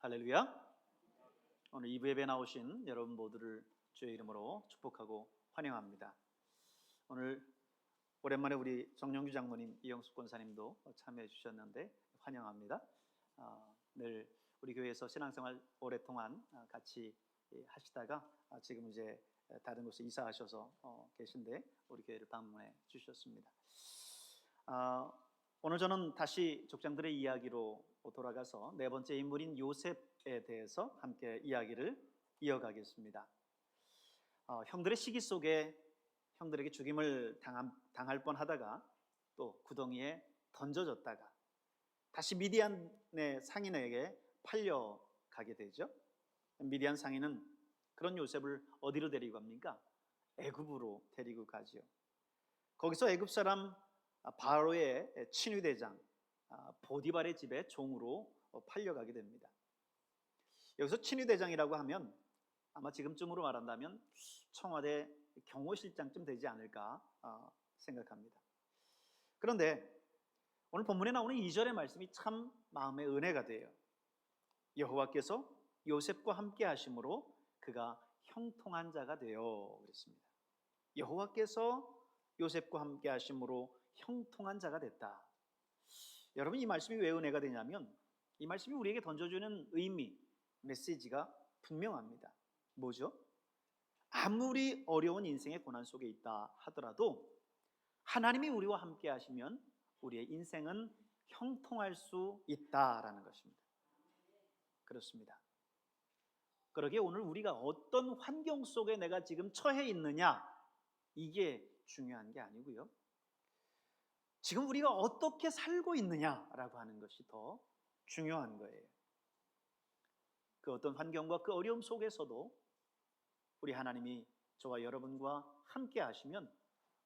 할렐루야. 오늘 2부 예배 나오신 여러분 모두를 주의 이름으로 축복하고 환영합니다. 오늘 오랜만에 우리 정영규 장로님, 이영숙 권사님도 참여해 주셨는데 환영합니다. 늘 우리 교회에서 신앙생활 오랫동안 같이 하시다가 지금 이제 다른 곳에 이사하셔서 계신데 우리 교회를 방문해 주셨습니다. 오늘 저는 다시 족장들의 이야기로 돌아가서 네 번째 인물인 요셉에 대해서 함께 이야기를 이어가겠습니다. 형들의 시기 속에 형들에게 죽임을 당할 뻔하다가 또 구덩이에 던져졌다가 다시 미디안의 상인에게 팔려가게 되죠. 미디안 상인은 그런 요셉을 어디로 데리고 갑니까? 애굽으로 데리고 가지요. 거기서 애굽 사람 바로의 친위대장 보디발의 집에 종으로 팔려가게 됩니다. 여기서 친위대장이라고 하면 아마 지금쯤으로 말한다면 청와대 경호실장쯤 되지 않을까 생각합니다. 그런데 오늘 본문에 나오는 2절의 말씀이 참 마음의 은혜가 돼요. 여호와께서 요셉과 함께 하심으로 그가 형통한 자가 되어 그랬습니다. 여호와께서 요셉과 함께 하심으로 형통한 자가 됐다. 여러분, 이 말씀이 왜 은혜가 되냐면 이 말씀이 우리에게 던져주는 의미, 메시지가 분명합니다. 뭐죠? 아무리 어려운 인생의 고난 속에 있다 하더라도 하나님이 우리와 함께 하시면 우리의 인생은 형통할 수 있다라는 것입니다. 그렇습니다. 그러기에 오늘 우리가 어떤 환경 속에 내가 지금 처해 있느냐, 이게 중요한 게 아니고요, 지금 우리가 어떻게 살고 있느냐라고 하는 것이 더 중요한 거예요. 그 어떤 환경과 그 어려움 속에서도 우리 하나님이 저와 여러분과 함께 하시면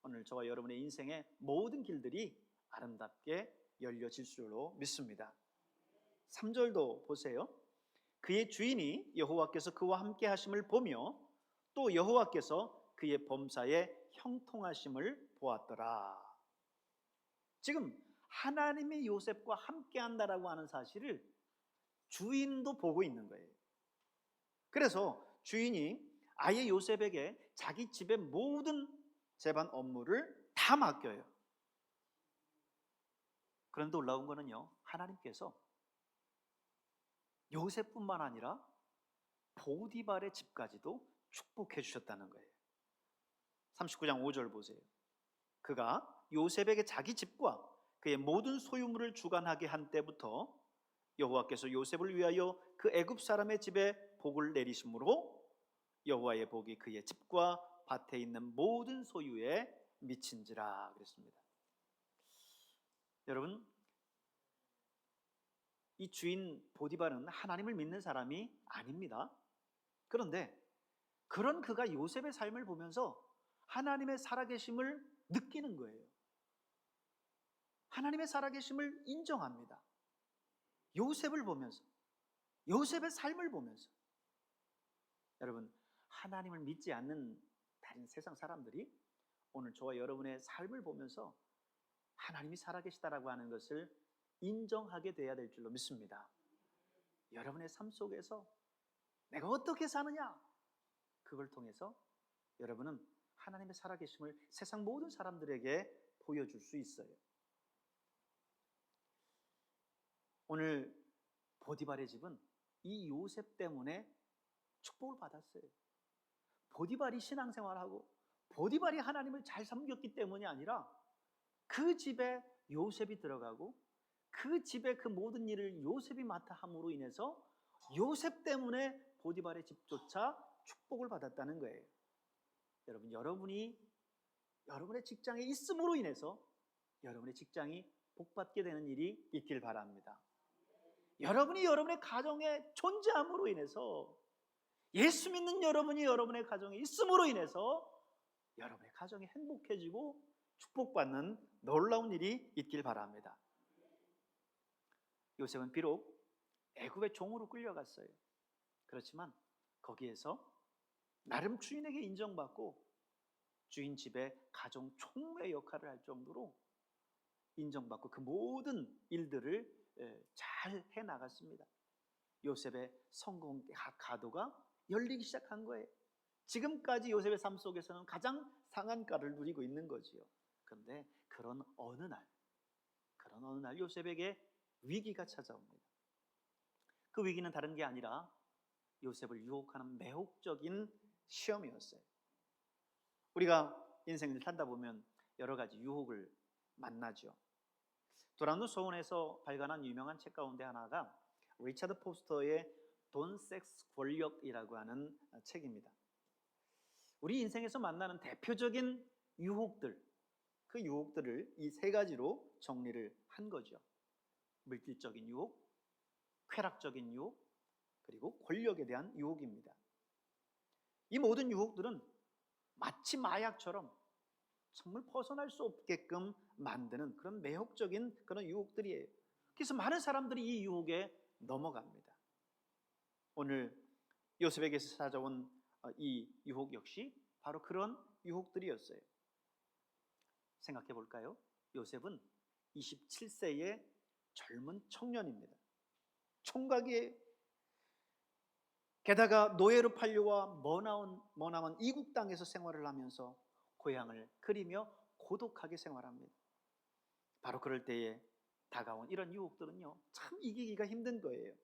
오늘 저와 여러분의 인생의 모든 길들이 아름답게 열려질 줄로 믿습니다. 3절도 보세요. 그의 주인이 여호와께서 그와 함께 하심을 보며 또 여호와께서 그의 범사에 형통하심을 보았더라. 지금 하나님이 요셉과 함께 한다라고 하는 사실을 주인도 보고 있는 거예요. 그래서 주인이 아예 요셉에게 자기 집의 모든 재반 업무를 다 맡겨요. 그런데 놀라운 거는요, 하나님께서 요셉뿐만 아니라 보디발의 집까지도 축복해 주셨다는 거예요. 39장 5절 보세요. 그가 요셉에게 자기 집과 그의 모든 소유물을 주관하게 한 때부터 여호와께서 요셉을 위하여 그 애굽 사람의 집에 복을 내리심으로 여호와의 복이 그의 집과 밭에 있는 모든 소유에 미친지라 그랬습니다. 여러분, 이 주인 보디발은 하나님을 믿는 사람이 아닙니다. 그런데 그런 그가 요셉의 삶을 보면서 하나님의 살아계심을 느끼는 거예요. 하나님의 살아계심을 인정합니다. 요셉을 보면서, 요셉의 삶을 보면서. 여러분, 하나님을 믿지 않는 다른 세상 사람들이 오늘 저와 여러분의 삶을 보면서 하나님이 살아계시다라고 하는 것을 인정하게 돼야 될 줄로 믿습니다. 여러분의 삶 속에서 내가 어떻게 사느냐, 그걸 통해서 여러분은 하나님의 살아계심을 세상 모든 사람들에게 보여줄 수 있어요. 오늘 보디발의 집은 이 요셉 때문에 축복을 받았어요. 보디발이 신앙생활하고 보디발이 하나님을 잘 섬겼기 때문이 아니라 그 집에 요셉이 들어가고 그 집의 그 모든 일을 요셉이 맡아 함으로 인해서 요셉 때문에 보디발의 집조차 축복을 받았다는 거예요. 여러분, 여러분이 여러분의 직장에 있음으로 인해서 여러분의 직장이 복받게 되는 일이 있길 바랍니다. 여러분이 여러분의 가정에 존재함으로 인해서, 예수 믿는 여러분이 여러분의 가정에 있음으로 인해서 여러분의 가정이 행복해지고 축복받는 놀라운 일이 있길 바랍니다. 요셉은 비록 애굽의 종으로 끌려갔어요. 그렇지만 거기에서 나름 주인에게 인정받고 주인 집에 가정 총무의 역할을 할 정도로 인정받고 그 모든 일들을 잘 해나갔습니다. 요셉의 성공 가도가 열리기 시작한 거예요. 지금까지 요셉의 삶 속에서는 가장 상한가를 누리고 있는 거지요. 그런데 그런 어느 날 요셉에게 위기가 찾아옵니다. 그 위기는 다른 게 아니라 요셉을 유혹하는 매혹적인 시험이었어요. 우리가 인생을 살다 보면 여러 가지 유혹을 만나죠. 도란노 소원에서 발간한 유명한 책 가운데 하나가 리차드 포스터의 돈, 섹스, 권력이라고 하는 책입니다. 우리 인생에서 만나는 대표적인 유혹들, 그 유혹들을 이 세 가지로 정리를 한 거죠. 물질적인 유혹, 쾌락적인 유혹, 그리고 권력에 대한 유혹입니다. 이 모든 유혹들은 마치 마약처럼 정말 벗어날 수 없게끔 만드는 그런 매혹적인 그런 유혹들이에요. 그래서 많은 사람들이 이 유혹에 넘어갑니다. 오늘 요셉에게서 찾아온 이 유혹 역시 바로 그런 유혹들이었어요. 생각해 볼까요? 요셉은 27세의 젊은 청년입니다. 총각이에요. 게다가 노예로 팔려와 머나먼 이국 땅에서 생활을 하면서 고향을 그리며 고독하게 생활합니다. 바로 그럴 때에 다가온 이런 유혹들은요, 참 이기기가 힘든 거예요.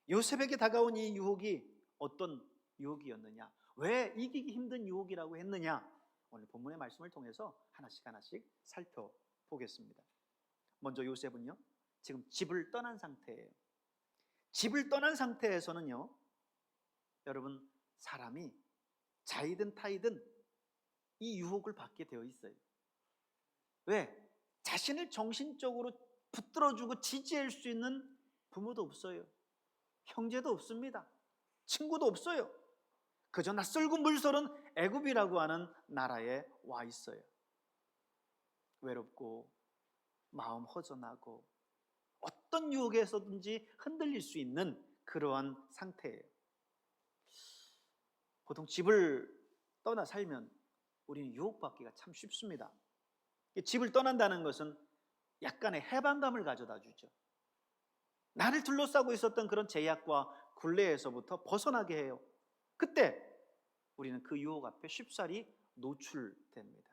요셉에게 다가온 이 유혹이 어떤 유혹이었느냐, 왜 이기기 힘든 유혹이라고 했느냐, 오늘 본문의 말씀을 통해서 하나씩 살펴보겠습니다. 먼저 요셉은요, 지금 집을 떠난 상태예요. 집을 떠난 상태에서는요, 여러분, 사람이 자이든 타이든 이 유혹을 받게 되어 있어요. 왜? 자신을 정신적으로 붙들어주고 지지할 수 있는 부모도 없어요. 형제도 없습니다. 친구도 없어요. 그저 낯설고 물서른 애굽이라고 하는 나라에 와 있어요. 외롭고 마음 허전하고 어떤 유혹에서든지 흔들릴 수 있는 그러한 상태예요. 보통 집을 떠나 살면 우리는 유혹받기가 참 쉽습니다. 집을 떠난다는 것은 약간의 해방감을 가져다 주죠. 나를 둘러싸고 있었던 그런 제약과 굴레에서부터 벗어나게 해요. 그때 우리는 그 유혹 앞에 쉽사리 노출됩니다.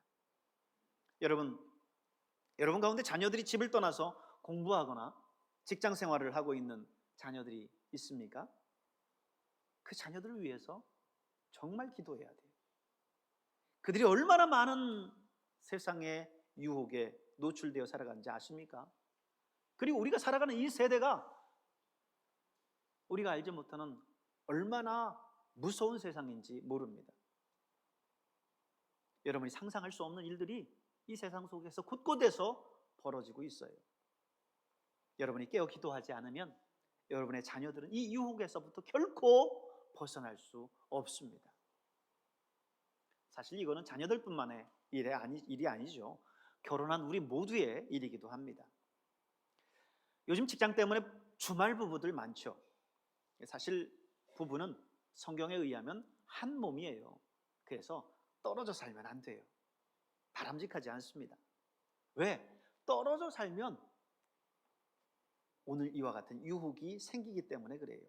여러분 가운데 자녀들이 집을 떠나서 공부하거나 직장 생활을 하고 있는 자녀들이 있습니까? 그 자녀들을 위해서 정말 기도해야 돼요. 그들이 얼마나 많은 세상의 유혹에 노출되어 살아가는지 아십니까? 그리고 우리가 살아가는 이 세대가 우리가 알지 못하는 얼마나 무서운 세상인지 모릅니다. 여러분이 상상할 수 없는 일들이 이 세상 속에서 곳곳에서 벌어지고 있어요. 여러분이 깨어 기도하지 않으면 여러분의 자녀들은 이 유혹에서부터 결코 벗어날 수 없습니다. 사실 이거는 자녀들뿐만의 일이 아니죠. 결혼한 우리 모두의 일이기도 합니다. 요즘 직장 때문에 주말 부부들 많죠. 사실 부부는 성경에 의하면 한 몸이에요. 그래서 떨어져 살면 안 돼요. 바람직하지 않습니다. 왜? 떨어져 살면 오늘 이와 같은 유혹이 생기기 때문에 그래요.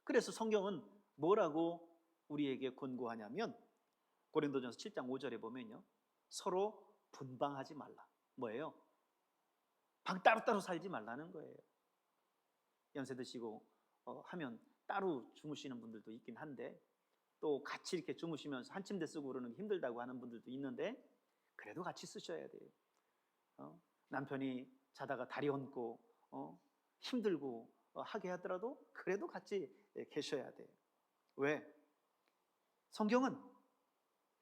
그래서 성경은 뭐라고 우리에게 권고하냐면 고린도전서 7장 5절에 보면요, 서로 분방하지 말라. 뭐예요? 방 따로따로 살지 말라는 거예요. 연세 드시고 하면 따로 주무시는 분들도 있긴 한데, 또 같이 이렇게 주무시면서 한 침대 쓰고 그러는 게 힘들다고 하는 분들도 있는데, 그래도 같이 쓰셔야 돼요. 남편이 자다가 다리 얹고 힘들고 하게 하더라도 그래도 같이 계셔야 돼요. 왜? 성경은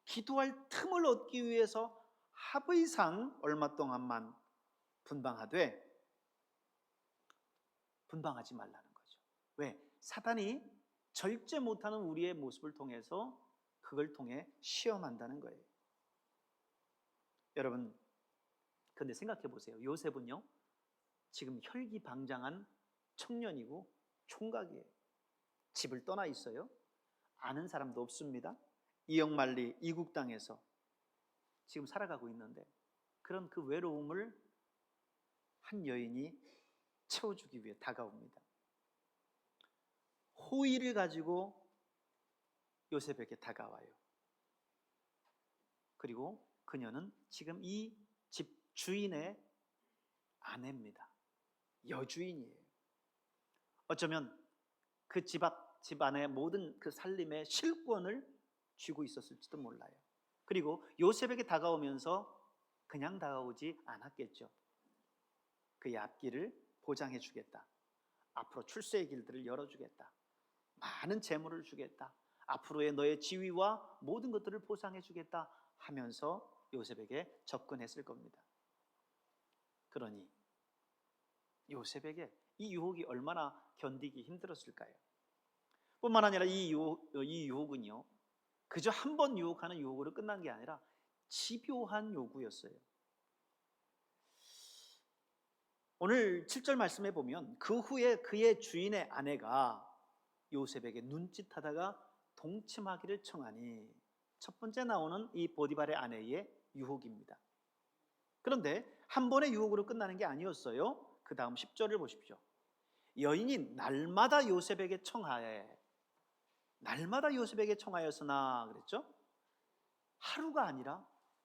기도할 틈을 얻기 위해서 합의상 얼마 동안만 분방하되 분방하지 말라는 거죠. 왜? 사단이 절제 못하는 우리의 모습을 통해서 그걸 통해 시험한다는 거예요. 여러분, 근데 생각해 보세요. 요셉은요, 지금 혈기방장한 청년이고 총각이에요. 집을 떠나 있어요. 아는 사람도 없습니다. 이역만리 이국 땅에서 지금 살아가고 있는데, 그런 그 외로움을 한 여인이 채워주기 위해 다가옵니다. 호의를 가지고 요셉에게 다가와요. 그리고 그녀는 지금 이 집 주인의 아내입니다. 여주인이에요. 어쩌면 그 집 안에 모든 그 살림의 실권을 쥐고 있었을지도 몰라요. 그리고 요셉에게 다가오면서 그냥 다가오지 않았겠죠. 그의 앞길을 보장해 주겠다. 앞으로 출세의 길들을 열어주겠다. 많은 재물을 주겠다. 앞으로의 너의 지위와 모든 것들을 보상해 주겠다 하면서 요셉에게 접근했을 겁니다. 그러니 요셉에게 이 유혹이 얼마나 견디기 힘들었을까요? 뿐만 아니라 이 유혹은요, 그저 한 번 유혹하는 유혹으로 끝난 게 아니라 집요한 요구였어요. 오늘 7절 말씀에 보면 그 후에 그의 주인의 아내가 요셉에게 눈짓하다가 동침하기를 청하니, 첫 번째 나오는 이 보디발의 아내의 유혹입니다. 그런데 한 번의 유혹으로 끝나는 게 아니었어요. 그 다음 10절을 보십시오. 여인이 날마다 요셉에게 청하에, 날마다 요셉에게 청하였으나 그랬죠? 하루가 아니라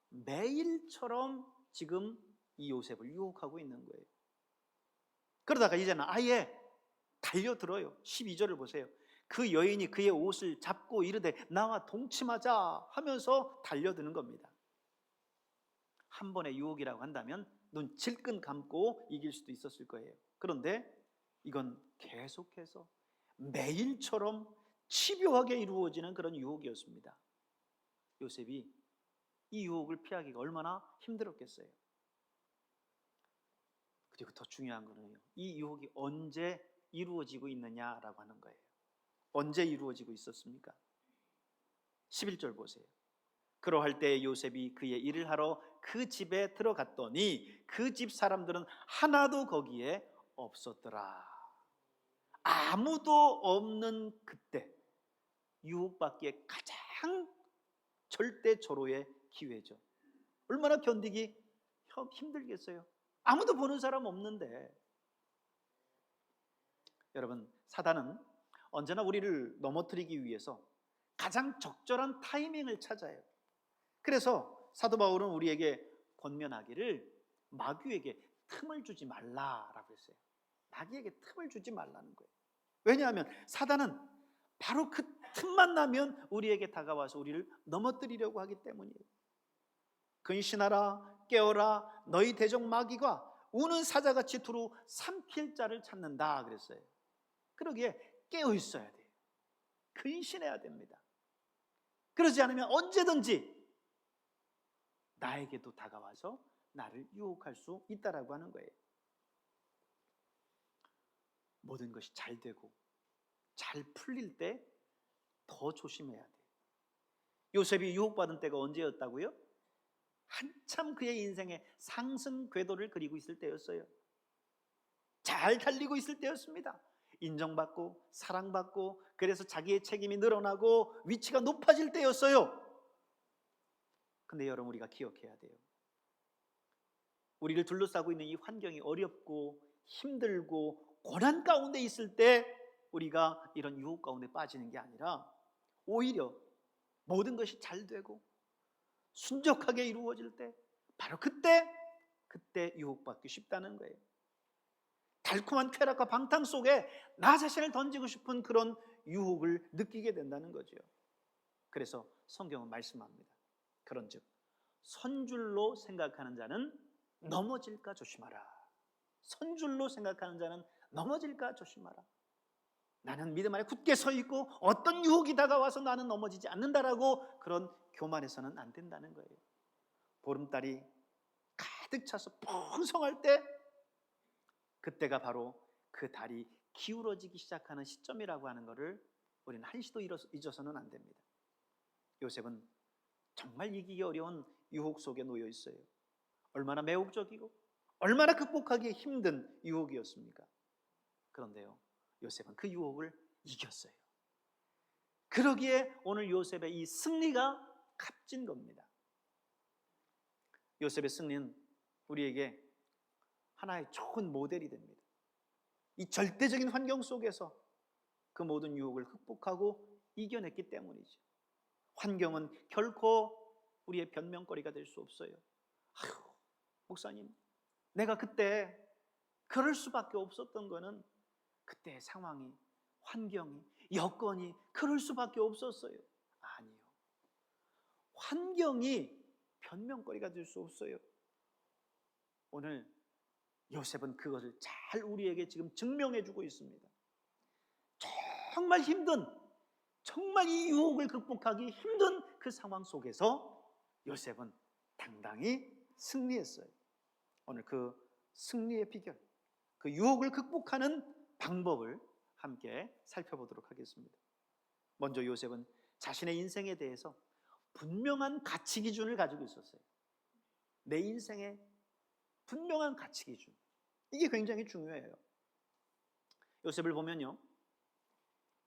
매일처럼 지금 이 요셉을 유혹하고 있는 거예요. 그러다가 이제는 아예 달려들어요. 12절을 보세요. 그 여인이 그의 옷을 잡고 이르되 나와 동침하자 하면서 달려드는 겁니다. 한 번의 유혹이라고 한다면 눈 질끈 감고 이길 수도 있었을 거예요. 그런데 이건 계속해서 매일처럼 집요하게 이루어지는 그런 유혹이었습니다. 요셉이 이 유혹을 피하기가 얼마나 힘들었겠어요. 그리고 더 중요한 거는요, 이 유혹이 언제 이루어지고 있느냐라고 하는 거예요. 언제 이루어지고 있었습니까? 11절 보세요. 그러할 때 요셉이 그의 일을 하러 그 집에 들어갔더니 그 집 사람들은 하나도 거기에 없었더라. 아무도 없는 그때, 유혹받기에 가장 절대절호의 기회죠. 얼마나 견디기 힘들겠어요. 아무도 보는 사람 없는데. 여러분, 사단은 언제나 우리를 넘어뜨리기 위해서 가장 적절한 타이밍을 찾아요. 그래서 사도 바울은 우리에게 권면하기를 마귀에게 틈을 주지 말라라고 했어요. 마귀에게 틈을 주지 말라는 거예요. 왜냐하면 사단은 바로 그 틈만 나면 우리에게 다가와서 우리를 넘어뜨리려고 하기 때문이에요. 근신하라, 깨어라, 너희 대적 마귀가 우는 사자같이 두루 삼킬 자를 찾는다 그랬어요. 그러기에 깨어 있어야 돼요. 근신해야 됩니다. 그러지 않으면 언제든지 나에게도 다가와서 나를 유혹할 수 있다라고 하는 거예요. 모든 것이 잘 되고 잘 풀릴 때 더 조심해야 돼요. 요셉이 유혹받은 때가 언제였다고요? 한참 그의 인생의 상승 궤도를 그리고 있을 때였어요. 잘 달리고 있을 때였습니다. 인정받고 사랑받고 그래서 자기의 책임이 늘어나고 위치가 높아질 때였어요. 근데 여러분, 우리가 기억해야 돼요. 우리를 둘러싸고 있는 이 환경이 어렵고 힘들고 고난 가운데 있을 때 우리가 이런 유혹 가운데 빠지는 게 아니라 오히려 모든 것이 잘 되고 순적하게 이루어질 때, 바로 그때 유혹받기 쉽다는 거예요. 달콤한 쾌락과 방탕 속에 나 자신을 던지고 싶은 그런 유혹을 느끼게 된다는 거죠. 그래서 성경은 말씀합니다. 그런즉 선줄로 생각하는 자는 넘어질까 조심하라. 선줄로 생각하는 자는 넘어질까 조심하라. 나는 믿음 안에 굳게 서 있고 어떤 유혹이 다가와서 나는 넘어지지 않는다라고 그런 교만해서는 안 된다는 거예요. 보름달이 가득 차서 풍성할 때, 그때가 바로 그 달이 기울어지기 시작하는 시점이라고 하는 것을 우리는 한시도 잊어서는 안 됩니다. 요셉은 정말 이기기 어려운 유혹 속에 놓여 있어요. 얼마나 매혹적이고 얼마나 극복하기 힘든 유혹이었습니까? 그런데요, 요셉은 그 유혹을 이겼어요. 그러기에 오늘 요셉의 이 승리가 값진 겁니다. 요셉의 승리는 우리에게 하나의 좋은 모델이 됩니다. 이 절대적인 환경 속에서 그 모든 유혹을 극복하고 이겨냈기 때문이죠. 환경은 결코 우리의 변명거리가 될 수 없어요. 아유, 목사님, 내가 그때 그럴 수밖에 없었던 거는 그때의 상황이, 환경이, 여건이 그럴 수밖에 없었어요. 아니요. 환경이 변명거리가 될 수 없어요. 오늘 요셉은 그것을 잘 우리에게 지금 증명해 주고 있습니다. 정말 힘든, 정말 이 유혹을 극복하기 힘든 그 상황 속에서 요셉은 당당히 승리했어요. 오늘 그 승리의 비결, 그 유혹을 극복하는 방법을 함께 살펴보도록 하겠습니다. 먼저 요셉은 자신의 인생에 대해서 분명한 가치 기준을 가지고 있었어요. 내 인생의 분명한 가치 기준, 이게 굉장히 중요해요. 요셉을 보면요,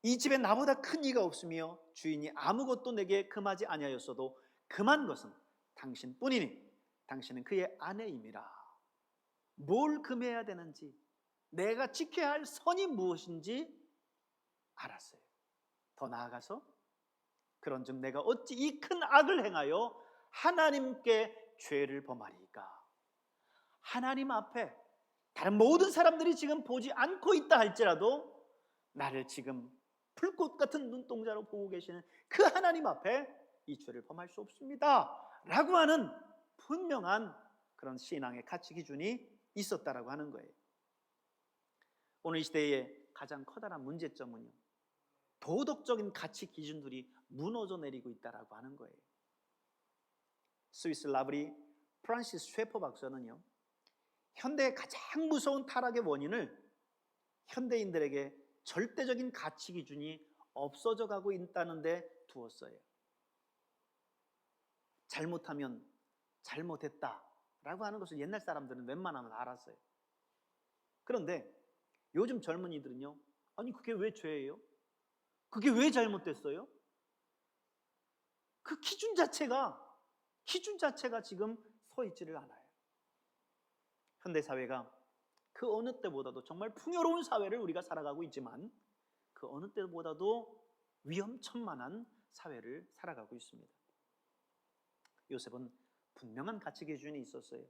이 집에 나보다 큰 이가 없으며 주인이 아무것도 내게 금하지 아니하였어도 금한 것은 당신뿐이니 당신은 그의 아내임이라. 뭘 금해야 되는지, 내가 지켜야 할 선이 무엇인지 알았어요. 더 나아가서 그런즉 내가 어찌 이 큰 악을 행하여 하나님께 죄를 범하리이까. 하나님 앞에 다른 모든 사람들이 지금 보지 않고 있다 할지라도 나를 지금 불꽃 같은 눈동자로 보고 계시는 그 하나님 앞에 이 죄를 범할 수 없습니다 라고 하는 분명한 그런 신앙의 가치 기준이 있었다라고 하는 거예요. 오늘 이 시대의 가장 커다란 문제점은요, 도덕적인 가치 기준들이 무너져 내리고 있다라고 하는 거예요. 스위스 라브리 프란시스 쉐퍼 박사는요, 현대의 가장 무서운 타락의 원인을 현대인들에게 절대적인 가치 기준이 없어져 가고 있다는 데 두었어요. 잘못하면 잘못했다라고 하는 것을 옛날 사람들은 웬만하면 알았어요. 그런데 요즘 젊은이들은요, 아니 그게 왜 죄예요? 그게 왜 잘못됐어요? 그 기준 자체가 지금 서 있지를 않아요. 현대사회가 그 어느 때보다도 정말 풍요로운 사회를 우리가 살아가고 있지만 그 어느 때보다도 위험천만한 사회를 살아가고 있습니다. 요셉은 분명한 가치 기준이 있었어요.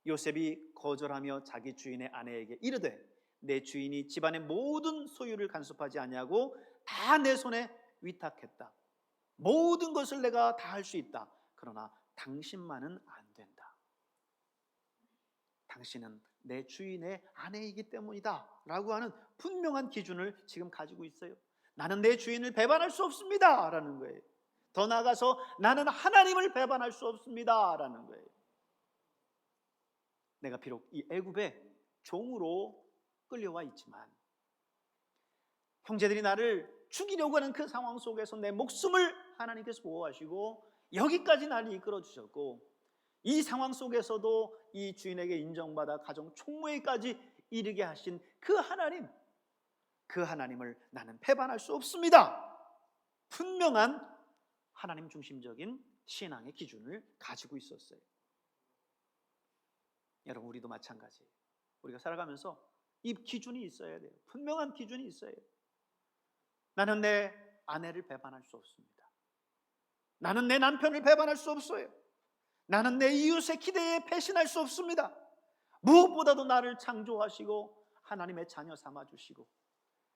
요셉이 거절하며 자기 주인의 아내에게 이르되 내 주인이 집안의 모든 소유를 간섭하지 아니하고 다 내 손에 위탁했다. 모든 것을 내가 다 할 수 있다. 그러나 당신만은 안 된다. 당신은 내 주인의 아내이기 때문이다 라고 하는 분명한 기준을 지금 가지고 있어요. 나는 내 주인을 배반할 수 없습니다 라는 거예요. 더 나아가서 나는 하나님을 배반할 수 없습니다 라는 거예요. 내가 비록 이 애굽의 종으로 끌려와 있지만 형제들이 나를 죽이려고 하는 그 상황 속에서 내 목숨을 하나님께서 보호하시고 여기까지 나를 이끌어 주셨고, 이 상황 속에서도 이 주인에게 인정받아 가정 총무회까지 이르게 하신 그 하나님을 나는 배반할 수 없습니다. 분명한 하나님 중심적인 신앙의 기준을 가지고 있었어요. 여러분, 우리도 마찬가지예요. 우리가 살아가면서 이 기준이 있어야 돼요. 분명한 기준이 있어야 돼요. 나는 내 아내를 배반할 수 없습니다. 나는 내 남편을 배반할 수 없어요. 나는 내 이웃의 기대에 배신할 수 없습니다. 무엇보다도 나를 창조하시고 하나님의 자녀 삼아주시고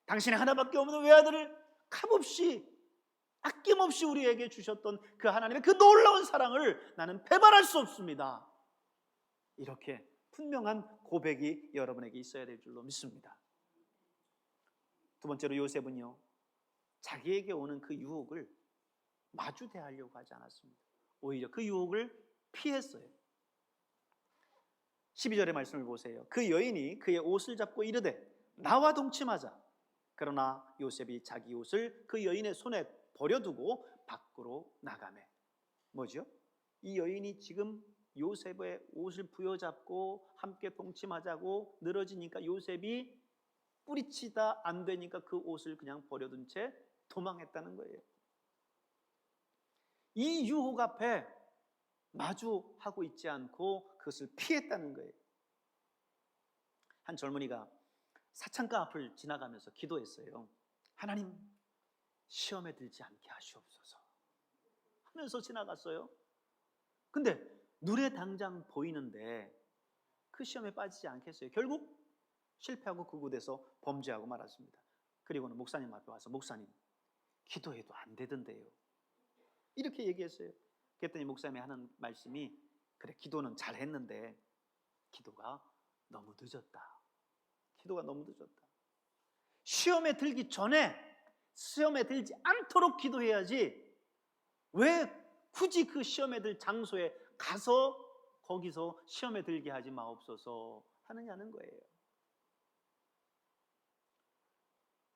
당신의 하나밖에 없는 외아들을 값없이 아낌없이 우리에게 주셨던 그 하나님의 그 놀라운 사랑을 나는 배반할 수 없습니다. 이렇게 분명한 고백이 여러분에게 있어야 될 줄로 믿습니다. 두 번째로 요셉은요, 자기에게 오는 그 유혹을 마주 대하려고 하지 않았습니다. 오히려 그 유혹을 피했어요. 12절의 말씀을 보세요. 그 여인이 그의 옷을 잡고 이르되 나와 동침하자. 그러나 요셉이 자기 옷을 그 여인의 손에 버려두고 밖으로 나가매. 뭐죠? 이 여인이 지금 요셉의 옷을 부여잡고 함께 동침하자고 늘어지니까 요셉이 뿌리치다 안 되니까 그 옷을 그냥 버려둔 채 도망했다는 거예요. 이 유혹 앞에 마주하고 있지 않고 그것을 피했다는 거예요. 한 젊은이가 사창가 앞을 지나가면서 기도했어요. 하나님, 시험에 들지 않게 하시옵소서 하면서 지나갔어요. 근데 눈에 당장 보이는데 그 시험에 빠지지 않겠어요? 결국 실패하고 그곳에서 범죄하고 말았습니다. 그리고는 목사님 앞에 와서 목사님, 기도해도 안 되던데요, 이렇게 얘기했어요. 그랬더니 목사님이 하는 말씀이, 그래, 기도는 잘했는데 기도가 너무 늦었다. 기도가 너무 늦었다. 시험에 들기 전에 시험에 들지 않도록 기도해야지 왜 굳이 그 시험에 들 장소에 가서 거기서 시험에 들게 하지 마옵소서 하느냐는 거예요.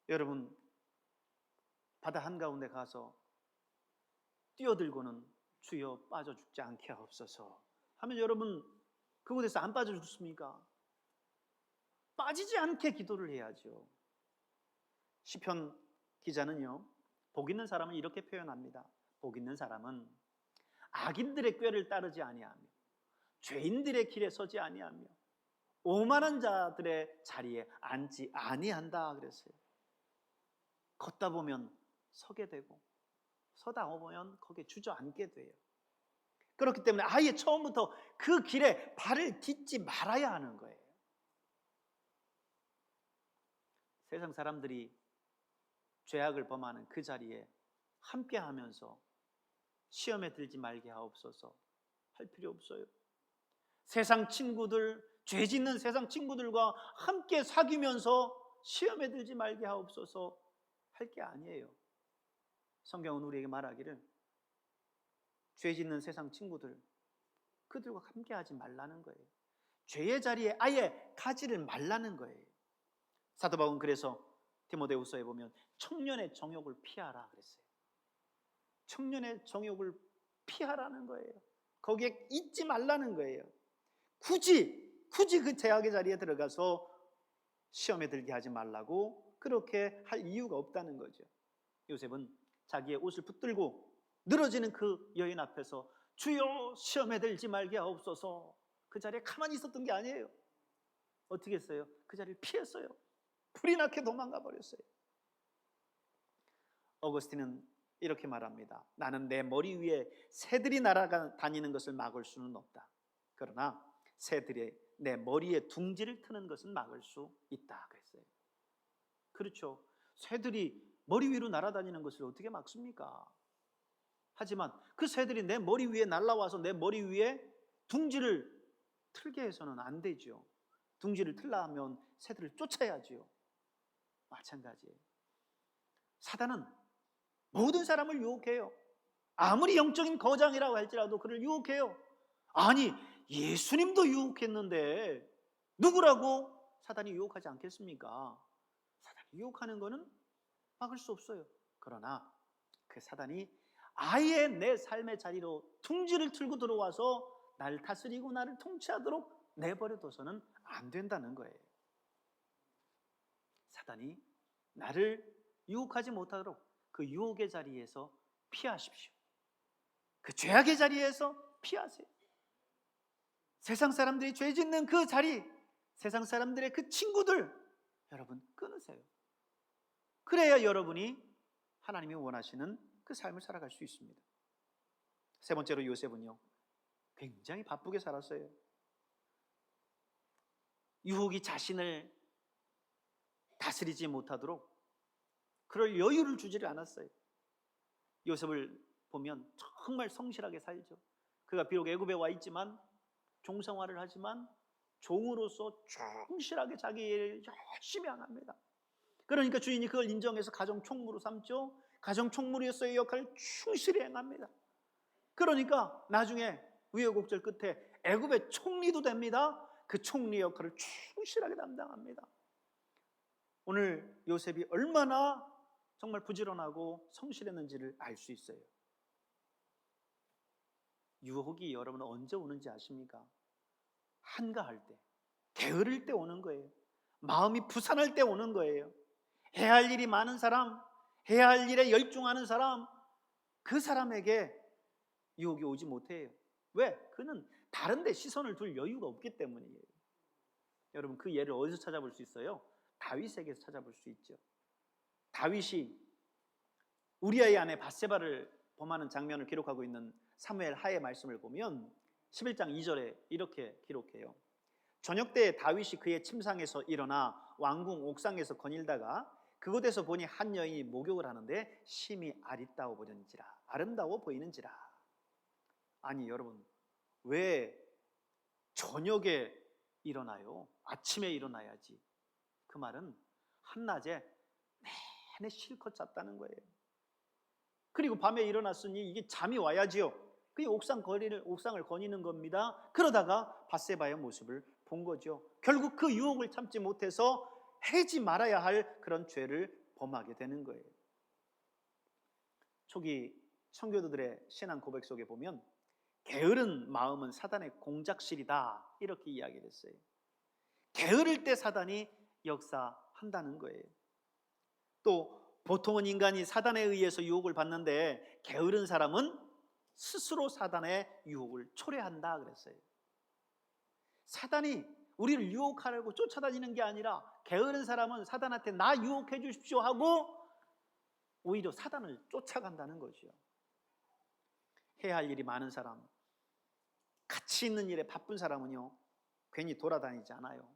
여러분, 바다 한가운데 가서 뛰어들고는 주여 빠져 죽지 않게 하옵소서 하면 여러분 그곳에서 안 빠져 죽습니까? 빠지지 않게 기도를 해야죠. 시편 기자는요, 복 있는 사람은 이렇게 표현합니다. 복 있는 사람은 악인들의 꾀를 따르지 아니하며 죄인들의 길에 서지 아니하며 오만한 자들의 자리에 앉지 아니한다 그랬어요. 걷다 보면 서게 되고 서다 보면 거기에 주저앉게 돼요. 그렇기 때문에 아예 처음부터 그 길에 발을 딛지 말아야 하는 거예요. 세상 사람들이 죄악을 범하는 그 자리에 함께 하면서 시험에 들지 말게 하옵소서 할 필요 없어요. 세상 친구들, 죄 짓는 세상 친구들과 함께 사귀면서 시험에 들지 말게 하옵소서 할 게 아니에요. 성경은 우리에게 말하기를 죄 짓는 세상 친구들, 그들과 함께 하지 말라는 거예요. 죄의 자리에 아예 가지를 말라는 거예요. 사도 바울은 그래서 디모데후서에 보면 청년의 정욕을 피하라 그랬어요. 청년의 정욕을 피하라는 거예요. 거기에 있지 말라는 거예요. 굳이 그 제약의 자리에 들어가서 시험에 들게 하지 말라고 그렇게 할 이유가 없다는 거죠. 요셉은 자기의 옷을 붙들고 늘어지는 그 여인 앞에서 주여 시험에 들지 말게 하옵소서, 그 자리에 가만히 있었던 게 아니에요. 어떻게 했어요? 그 자리를 피했어요. 불이 나게 도망가 버렸어요. 어거스틴은 이렇게 말합니다. 나는 내 머리 위에 새들이 날아다니는 것을 막을 수는 없다. 그러나 새들이 내 머리에 둥지를 트는 것은 막을 수 있다 그랬어요. 그렇죠. 새들이 머리 위로 날아다니는 것을 어떻게 막습니까? 하지만 그 새들이 내 머리 위에 날아와서 내 머리 위에 둥지를 틀게 해서는 안 되죠. 둥지를 틀라 하면 새들을 쫓아야지요. 마찬가지예요. 사단은 모든 사람을 유혹해요. 아무리 영적인 거장이라고 할지라도 그를 유혹해요. 아니, 예수님도 유혹했는데 누구라고 사단이 유혹하지 않겠습니까? 사단이 유혹하는 거는 막을 수 없어요. 그러나 그 사단이 아예 내 삶의 자리로 둥지를 틀고 들어와서 나를 다스리고 나를 통치하도록 내버려둬서는 안 된다는 거예요. 사단이 나를 유혹하지 못하도록 그 유혹의 자리에서 피하십시오. 그 죄악의 자리에서 피하세요. 세상 사람들이 죄 짓는 그 자리, 세상 사람들의 그 친구들, 여러분 끊으세요. 그래야 여러분이 하나님이 원하시는 그 삶을 살아갈 수 있습니다. 세 번째로 요셉은요, 굉장히 바쁘게 살았어요. 유혹이 자신을 다스리지 못하도록 그럴 여유를 주지를 않았어요. 요셉을 보면 정말 성실하게 살죠. 그가 비록 애굽에 와 있지만 종생활을 하지만 종으로서 충실하게 자기 일을 열심히 합니다. 그러니까 주인이 그걸 인정해서 가정 총무로 삼죠. 가정 총무로서의 역할을 충실히 행합니다. 그러니까 나중에 우여곡절 끝에 애굽의 총리도 됩니다. 그 총리 역할을 충실하게 담당합니다. 오늘 요셉이 얼마나 정말 부지런하고 성실했는지를 알 수 있어요. 유혹이 여러분 언제 오는지 아십니까? 한가할 때, 게으를 때 오는 거예요. 마음이 부산할 때 오는 거예요. 해야 할 일이 많은 사람, 해야 할 일에 열중하는 사람, 그 사람에게 유혹이 오지 못해요. 왜? 그는 다른 데 시선을 둘 여유가 없기 때문이에요. 여러분 그 예를 어디서 찾아볼 수 있어요? 다윗에게서 찾아볼 수 있죠. 다윗이 우리아의 아내 밧세바를 범하는 장면을 기록하고 있는 사무엘 하의 말씀을 보면 11장 2절에 이렇게 기록해요. 저녁 때에 다윗이 그의 침상에서 일어나 왕궁 옥상에서 거닐다가 그곳에서 보니 한 여인이 목욕을 하는데 심히 아름다워 보이는지라. 아니 여러분, 왜 저녁에 일어나요? 아침에 일어나야지. 그 말은 한낮에 내내 실컷 잤다는 거예요. 그리고 밤에 일어났으니 이게 잠이 와야지요. 그게 옥상을 거니는 겁니다. 그러다가 밧세바의 모습을 본 거죠. 결국 그 유혹을 참지 못해서 해지 말아야 할 그런 죄를 범하게 되는 거예요. 초기 청교도들의 신앙 고백 속에 보면 게으른 마음은 사단의 공작실이다 이렇게 이야기를 했어요. 게으를 때 사단이 역사한다는 거예요. 또 보통은 인간이 사단에 의해서 유혹을 받는데 게으른 사람은 스스로 사단의 유혹을 초래한다 그랬어요. 사단이 우리를 유혹하려고 쫓아다니는 게 아니라 게으른 사람은 사단한테 나 유혹해 주십시오 하고 오히려 사단을 쫓아간다는 거죠. 해야 할 일이 많은 사람, 가치 있는 일에 바쁜 사람은요 괜히 돌아다니지 않아요.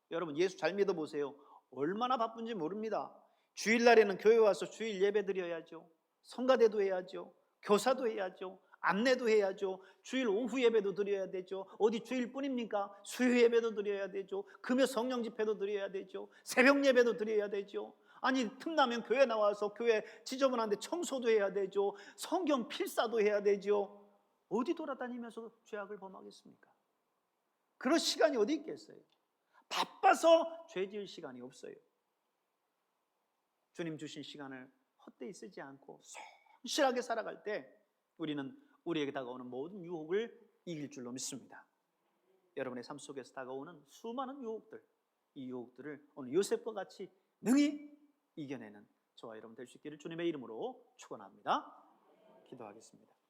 여러분 예수 잘 믿어보세요. 얼마나 바쁜지 모릅니다. 주일날에는 교회 와서 주일 예배 드려야죠. 성가대도 해야죠. 교사도 해야죠. 안내도 해야죠. 주일 오후 예배도 드려야 되죠. 어디 주일뿐입니까? 수요 예배도 드려야 되죠. 금요 성령 집회도 드려야 되죠. 새벽 예배도 드려야 되죠. 아니 틈나면 교회 나와서 교회 지저분한데 청소도 해야 되죠. 성경 필사도 해야 되죠. 어디 돌아다니면서 죄악을 범하겠습니까? 그럴 시간이 어디 있겠어요? 바빠서 죄 지을 시간이 없어요. 주님 주신 시간을 헛되이 쓰지 않고 성실하게 살아갈 때 우리는 우리에게 다가오는 모든 유혹을 이길 줄로 믿습니다. 여러분의 삶 속에서 다가오는 수많은 유혹들, 이 유혹들을 오늘 요셉과 같이 능히 이겨내는 저와 여러분 될 수 있기를 주님의 이름으로 축원합니다. 기도하겠습니다.